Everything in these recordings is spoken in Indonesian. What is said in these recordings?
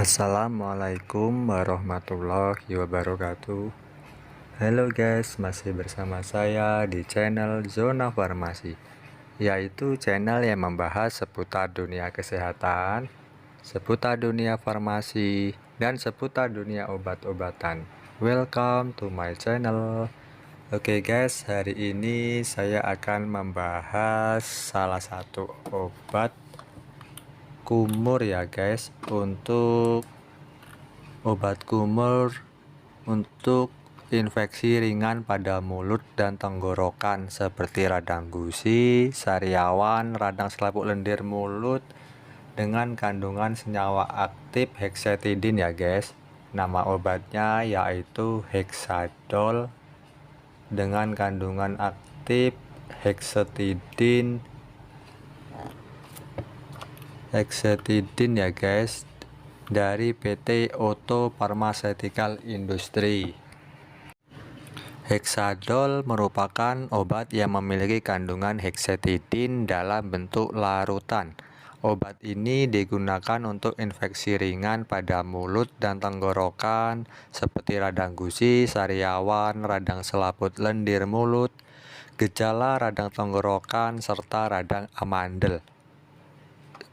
Assalamualaikum warahmatullahi wabarakatuh. Halo guys, masih bersama saya di channel Zona Farmasi, yaitu channel yang membahas seputar dunia kesehatan, seputar dunia farmasi, dan seputar dunia obat-obatan. Welcome to my channel. Oke guys, hari ini saya akan membahas salah satu obat kumur ya guys, untuk obat kumur untuk infeksi ringan pada mulut dan tenggorokan seperti radang gusi, sariawan, radang selaput lendir mulut dengan kandungan senyawa aktif hexetidin ya guys. Nama obatnya yaitu Hexadol dengan kandungan aktif hexetidin ya guys, dari PT Otto Pharmaceutical Industry. Hexadol merupakan obat yang memiliki kandungan hexetidin dalam bentuk larutan. Obat ini digunakan untuk infeksi ringan pada mulut dan tenggorokan seperti radang gusi, sariawan, radang selaput lendir mulut, gejala radang tenggorokan, serta radang amandel.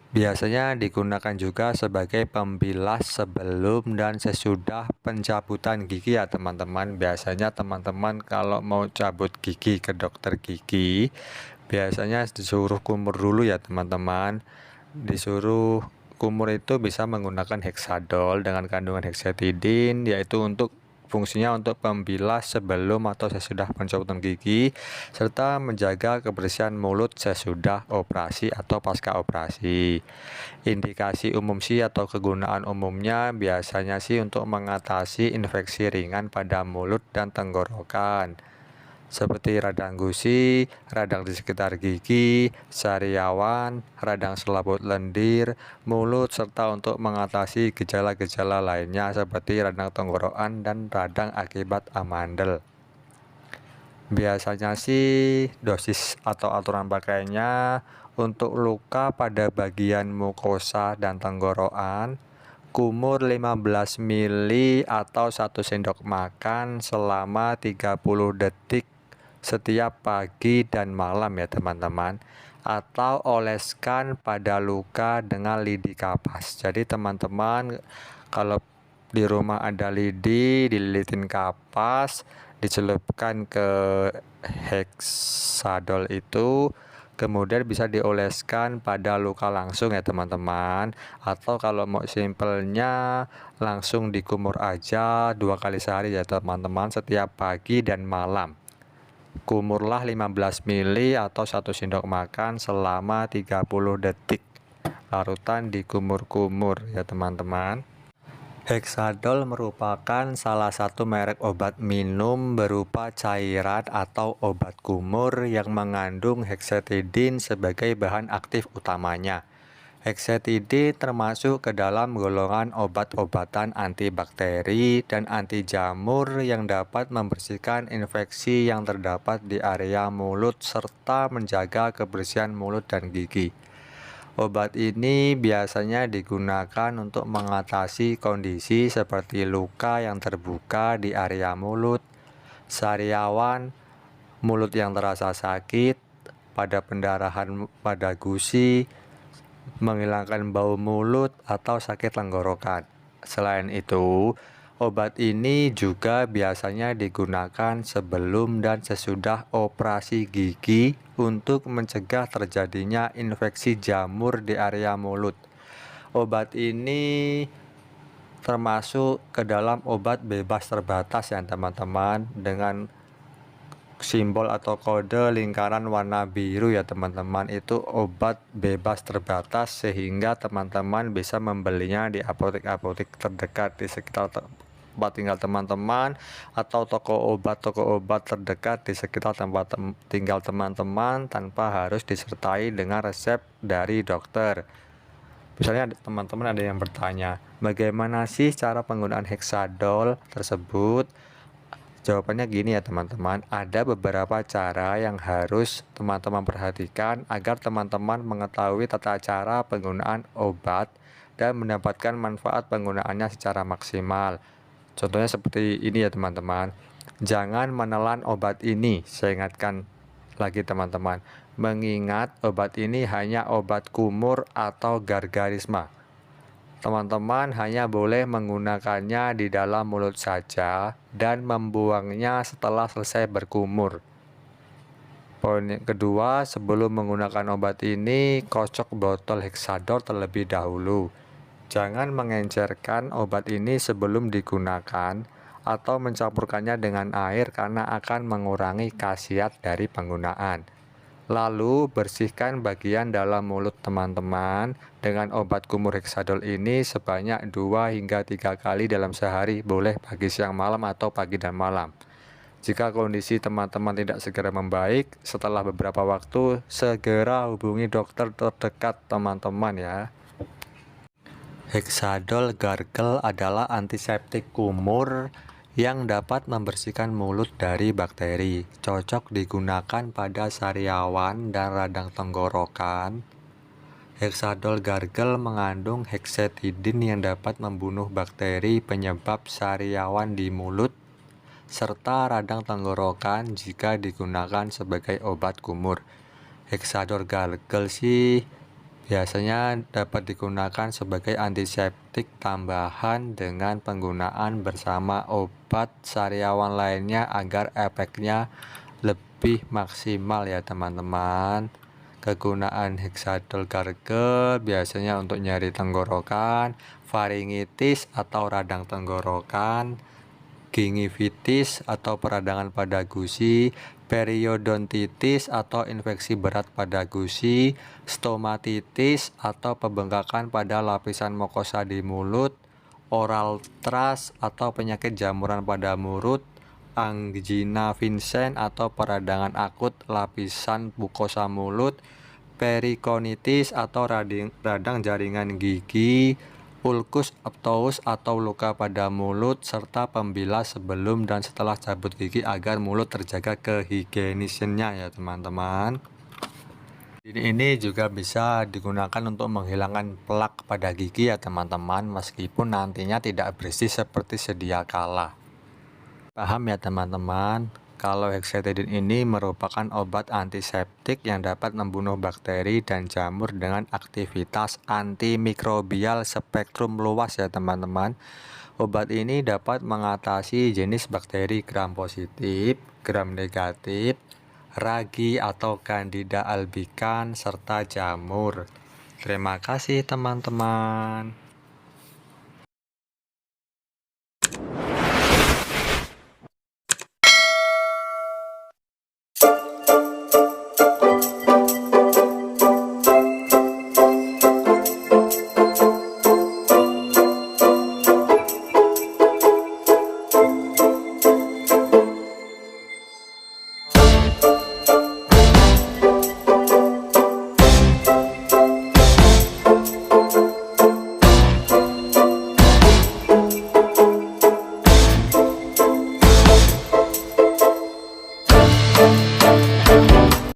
Biasanya digunakan juga sebagai pembilas sebelum dan sesudah pencabutan gigi ya teman-teman. Biasanya teman-teman kalau mau cabut gigi ke dokter gigi, biasanya disuruh kumur dulu ya teman-teman. Disuruh kumur itu bisa menggunakan Hexadol dengan kandungan hexetidin, yaitu untuk fungsinya untuk pembilas sebelum atau sesudah pencabutan gigi, serta menjaga kebersihan mulut sesudah operasi atau pasca operasi. Indikasi umum sih atau kegunaan umumnya biasanya sih untuk mengatasi infeksi ringan pada mulut dan tenggorokan, seperti radang gusi, radang di sekitar gigi, sariawan, radang selaput lendir mulut, serta untuk mengatasi gejala-gejala lainnya seperti radang tenggorokan dan radang akibat amandel. Biasanya sih dosis atau aturan pakainya untuk luka pada bagian mukosa dan tenggorokan, kumur 15 ml atau 1 sendok makan selama 30 detik setiap pagi dan malam ya teman-teman, atau oleskan pada luka dengan lidi kapas. Jadi teman-teman kalau di rumah ada lidi, dililitin kapas, dicelupkan ke Hexadol itu, kemudian bisa dioleskan pada luka langsung ya teman-teman. Atau kalau mau simpelnya langsung dikumur aja 2 kali sehari ya teman-teman, setiap pagi dan malam. Kumurlah 15 ml atau 1 sendok makan selama 30 detik. Larutan dikumur-kumur ya teman-teman. Hexadol merupakan salah satu merek obat minum berupa cairan atau obat kumur yang mengandung hexetidin sebagai bahan aktif utamanya. Hexetidin termasuk ke dalam golongan obat-obatan antibakteri dan anti jamur yang dapat membersihkan infeksi yang terdapat di area mulut serta menjaga kebersihan mulut dan gigi. Obat ini biasanya digunakan untuk mengatasi kondisi seperti luka yang terbuka di area mulut, sariawan, mulut yang terasa sakit, pada pendarahan pada gusi, menghilangkan bau mulut atau sakit tenggorokan. Selain itu, obat ini juga biasanya digunakan sebelum dan sesudah operasi gigi untuk mencegah terjadinya infeksi jamur di area mulut. Obat ini termasuk ke dalam obat bebas terbatas ya teman-teman, dengan simbol atau kode lingkaran warna biru ya teman-teman. Itu obat bebas terbatas sehingga teman-teman bisa membelinya di apotek-apotek terdekat di sekitar tempat tinggal teman-teman, atau toko obat terdekat di sekitar tempat tinggal teman-teman, tanpa harus disertai dengan resep dari dokter. Misalnya teman-teman ada yang bertanya, bagaimana sih cara penggunaan Hexadol tersebut? Jawabannya gini ya teman-teman, ada beberapa cara yang harus teman-teman perhatikan agar teman-teman mengetahui tata cara penggunaan obat dan mendapatkan manfaat penggunaannya secara maksimal. Contohnya seperti ini ya teman-teman. Jangan menelan obat ini. Saya ingatkan lagi teman-teman. Mengingat obat ini hanya obat kumur atau gargarisma. Teman-teman hanya boleh menggunakannya di dalam mulut saja dan membuangnya setelah selesai berkumur. Poin yang kedua, sebelum menggunakan obat ini, kocok botol Hexador terlebih dahulu. Jangan mengencerkan obat ini sebelum digunakan atau mencampurkannya dengan air karena akan mengurangi khasiat dari penggunaan. Lalu bersihkan bagian dalam mulut teman-teman dengan obat kumur Hexadol ini sebanyak 2 hingga 3 kali dalam sehari, boleh pagi, siang, malam atau pagi dan malam. Jika kondisi teman-teman tidak segera membaik, setelah beberapa waktu segera hubungi dokter terdekat teman-teman ya. Hexadol Gargle adalah antiseptik kumur yang dapat membersihkan mulut dari bakteri. Cocok digunakan pada sariawan dan radang tenggorokan. Hexadol Gargle mengandung hexetidin yang dapat membunuh bakteri penyebab sariawan di mulut serta radang tenggorokan jika digunakan sebagai obat kumur. Hexadol Gargle sih biasanya dapat digunakan sebagai antiseptik tambahan dengan penggunaan bersama obat sariawan lainnya agar efeknya lebih maksimal ya teman-teman. Kegunaan Hexadol Gargle biasanya untuk nyeri tenggorokan, faringitis atau radang tenggorokan, gingivitis atau peradangan pada gusi, periodontitis atau infeksi berat pada gusi, stomatitis atau pembengkakan pada lapisan mukosa di mulut, oral thrush atau penyakit jamuran pada mulut, angina Vincent atau peradangan akut lapisan mukosa mulut, perikonitis atau radang jaringan gigi, ulkus obtus atau luka pada mulut, serta pembilas sebelum dan setelah cabut gigi agar mulut terjaga kehigienisannya ya teman-teman. Ini juga bisa digunakan untuk menghilangkan plak pada gigi ya teman-teman, meskipun nantinya tidak bersih seperti sedia kala. Paham ya teman-teman? Kalau hexetidin ini merupakan obat antiseptik yang dapat membunuh bakteri dan jamur dengan aktivitas antimikrobial spektrum luas ya teman-teman. Obat ini dapat mengatasi jenis bakteri gram positif, gram negatif, ragi atau Candida albicans, serta jamur. Terima kasih teman-teman.